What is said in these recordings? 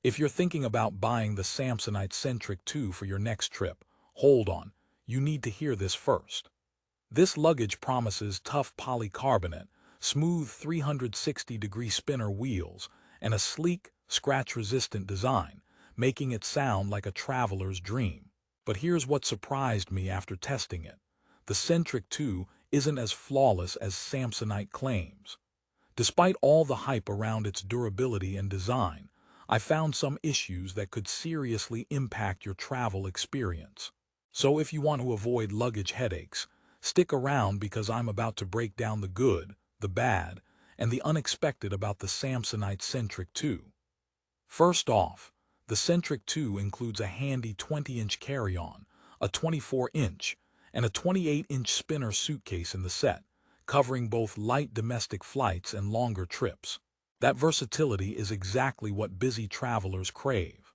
If you're thinking about buying the Samsonite Centric 2 for your next trip, hold on, you need to hear this first. This luggage promises tough polycarbonate, smooth 360-degree spinner wheels, and a sleek, scratch-resistant design, making it sound like a traveler's dream. But here's what surprised me after testing it. The Centric 2 isn't as flawless as Samsonite claims. Despite all the hype around its durability and design, I found some issues that could seriously impact your travel experience. So if you want to avoid luggage headaches, stick around because I'm about to break down the good, the bad, and the unexpected about the Samsonite Centric 2. First off, the Centric 2 includes a handy 20-inch carry-on, a 24-inch, and a 28-inch spinner suitcase in the set, covering both light domestic flights and longer trips. That versatility is exactly what busy travelers crave.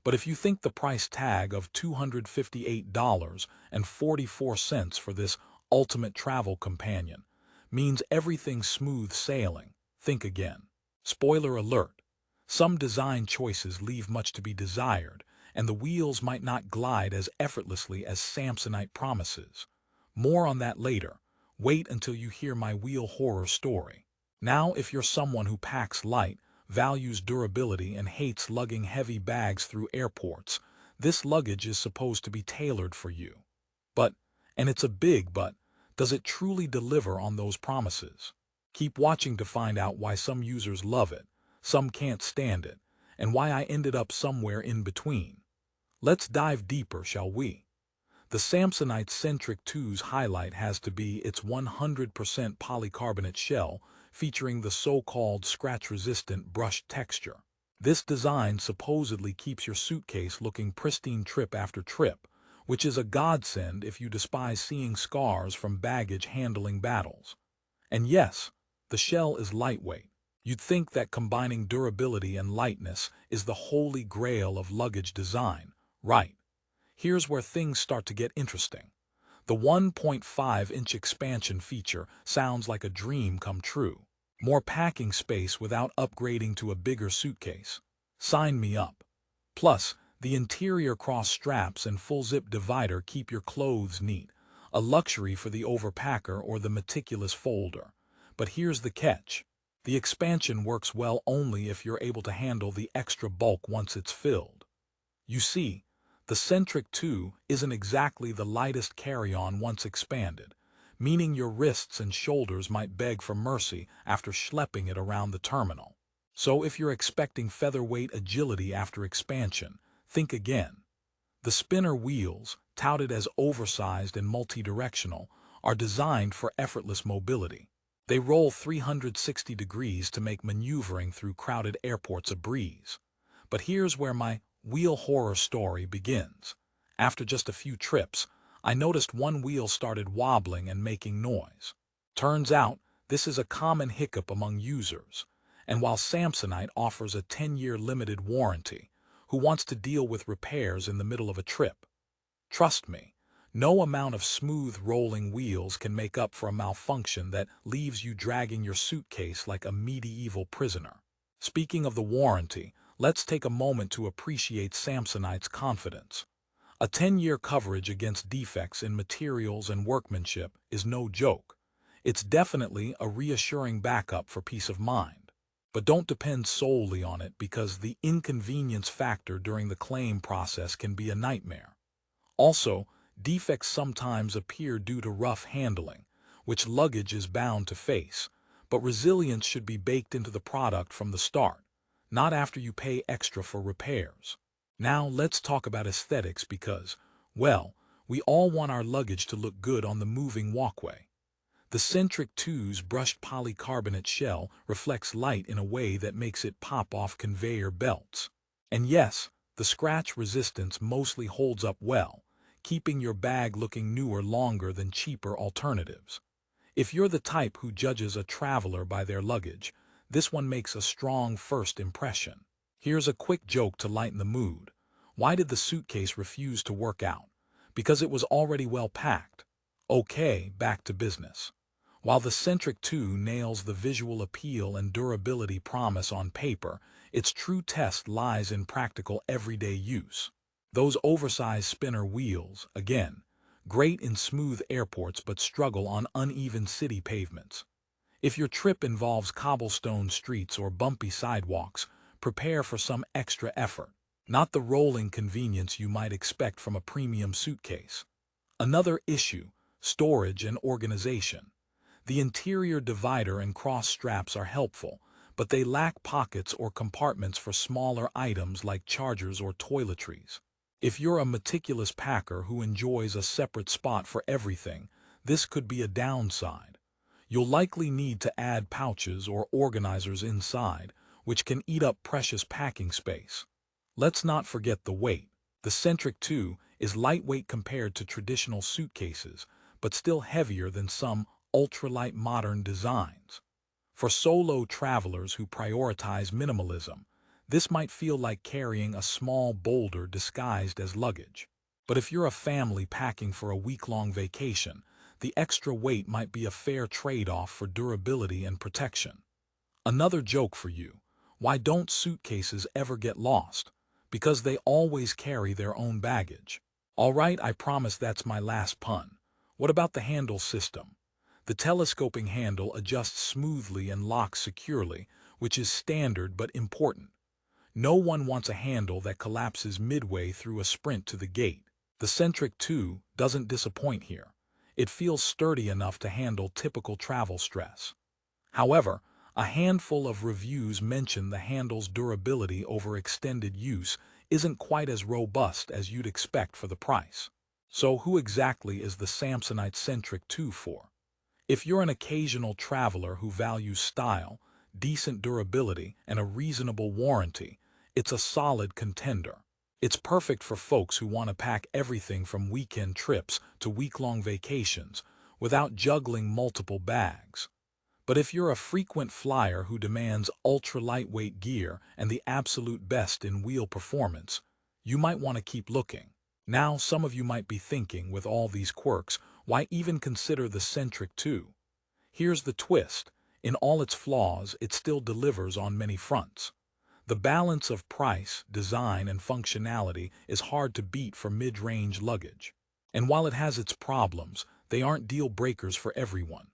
But if you think the price tag of $258.44 for this ultimate travel companion means everything's smooth sailing, think again. Spoiler alert, some design choices leave much to be desired, and the wheels might not glide as effortlessly as Samsonite promises. More on that later. Wait until you hear my wheel horror story. Now, if you're someone who packs light, values durability, and hates lugging heavy bags through airports, this luggage is supposed to be tailored for you. But, and it's a big but, does it truly deliver on those promises? Keep watching to find out why some users love it, some can't stand it, and why I ended up somewhere in between. Let's dive deeper, shall we? The Samsonite Centric 2's highlight has to be its 100% polycarbonate shell, featuring the so-called scratch-resistant brushed texture. This design supposedly keeps your suitcase looking pristine trip after trip, which is a godsend if you despise seeing scars from baggage handling battles. And yes, the shell is lightweight. You'd think that combining durability and lightness is the holy grail of luggage design, right? Here's where things start to get interesting. The 1.5-inch expansion feature sounds like a dream come true. More packing space without upgrading to a bigger suitcase. Sign me up. Plus, the interior cross straps and full-zip divider keep your clothes neat, a luxury for the overpacker or the meticulous folder. But here's the catch. The expansion works well only if you're able to handle the extra bulk once it's filled. You see, the Centric 2 isn't exactly the lightest carry-on once expanded, meaning your wrists and shoulders might beg for mercy after schlepping it around the terminal. So if you're expecting featherweight agility after expansion, think again. The spinner wheels, touted as oversized and multi-directional, are designed for effortless mobility. They roll 360 degrees to make maneuvering through crowded airports a breeze. But here's where my wheel horror story begins. After just a few trips, I noticed one wheel started wobbling and making noise. Turns out, this is a common hiccup among users. And while Samsonite offers a 10-year limited warranty, who wants to deal with repairs in the middle of a trip? Trust me, no amount of smooth rolling wheels can make up for a malfunction that leaves you dragging your suitcase like a medieval prisoner. Speaking of the warranty, let's take a moment to appreciate Samsonite's confidence. A 10-year coverage against defects in materials and workmanship is no joke. It's definitely a reassuring backup for peace of mind. But don't depend solely on it because the inconvenience factor during the claim process can be a nightmare. Also, defects sometimes appear due to rough handling, which luggage is bound to face, but resilience should be baked into the product from the start, not after you pay extra for repairs. Now let's talk about aesthetics because, well, we all want our luggage to look good on the moving walkway. The Centric 2's brushed polycarbonate shell reflects light in a way that makes it pop off conveyor belts. And yes, the scratch resistance mostly holds up well, keeping your bag looking newer longer than cheaper alternatives. If you're the type who judges a traveler by their luggage, this one makes a strong first impression. Here's a quick joke to lighten the mood. Why did the suitcase refuse to work out? Because it was already well packed. Okay, back to business. While the Centric 2 nails the visual appeal and durability promise on paper, its true test lies in practical everyday use. Those oversized spinner wheels, again, great in smooth airports but struggle on uneven city pavements. If your trip involves cobblestone streets or bumpy sidewalks, prepare for some extra effort, not the rolling convenience you might expect from a premium suitcase. Another issue, storage and organization. The interior divider and cross straps are helpful, but they lack pockets or compartments for smaller items like chargers or toiletries. If you're a meticulous packer who enjoys a separate spot for everything, this could be a downside. You'll likely need to add pouches or organizers inside, which can eat up precious packing space. Let's not forget the weight. The Centric 2 is lightweight compared to traditional suitcases, but still heavier than some ultralight modern designs. For solo travelers who prioritize minimalism, this might feel like carrying a small boulder disguised as luggage. But if you're a family packing for a week-long vacation, the extra weight might be a fair trade-off for durability and protection. Another joke for you: why don't suitcases ever get lost? Because they always carry their own baggage. All right, I promise that's my last pun. What about the handle system? The telescoping handle adjusts smoothly and locks securely, which is standard but important. No one wants a handle that collapses midway through a sprint to the gate. The Centric 2 doesn't disappoint here. It feels sturdy enough to handle typical travel stress. However, a handful of reviews mention the handle's durability over extended use isn't quite as robust as you'd expect for the price. So who exactly is the Samsonite Centric 2 for? If you're an occasional traveler who values style, decent durability, and a reasonable warranty, it's a solid contender. It's perfect for folks who want to pack everything from weekend trips to week-long vacations without juggling multiple bags. But if you're a frequent flyer who demands ultra-lightweight gear and the absolute best in wheel performance, you might want to keep looking. Now, some of you might be thinking, with all these quirks, why even consider the Centric 2? Here's the twist. In all its flaws, it still delivers on many fronts. The balance of price, design, and functionality is hard to beat for mid-range luggage. And while it has its problems, they aren't deal breakers for everyone.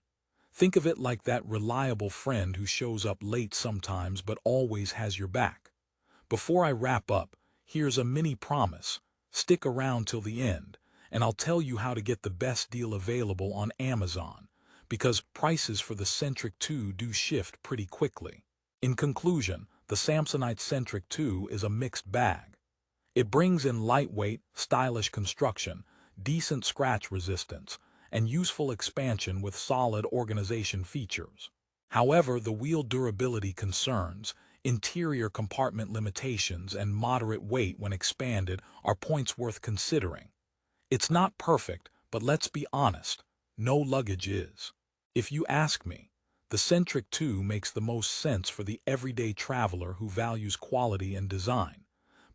Think of it like that reliable friend who shows up late sometimes but always has your back. Before I wrap up, here's a mini promise. Stick around till the end, and I'll tell you how to get the best deal available on Amazon, because prices for the Centric 2 do shift pretty quickly. In conclusion, the Samsonite Centric 2 is a mixed bag. It brings in lightweight, stylish construction, decent scratch resistance, and useful expansion with solid organization features. However, the wheel durability concerns, interior compartment limitations, and moderate weight when expanded are points worth considering. It's not perfect, but let's be honest, no luggage is. If you ask me, the Centric 2 makes the most sense for the everyday traveler who values quality and design,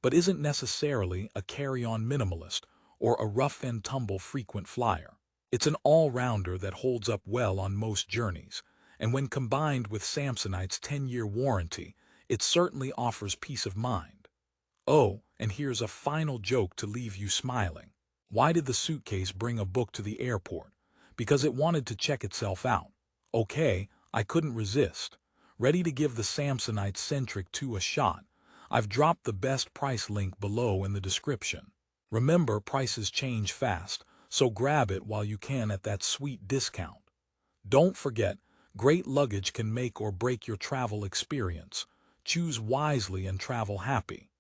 but isn't necessarily a carry-on minimalist or a rough-and-tumble frequent flyer. It's an all-rounder that holds up well on most journeys, and when combined with Samsonite's 10-year warranty, it certainly offers peace of mind. Oh, and here's a final joke to leave you smiling. Why did the suitcase bring a book to the airport? Because it wanted to check itself out. Okay, I couldn't resist. Ready to give the Samsonite Centric 2 a shot? I've dropped the best price link below in the description. Remember, prices change fast, so grab it while you can at that sweet discount. Don't forget, great luggage can make or break your travel experience. Choose wisely and travel happy.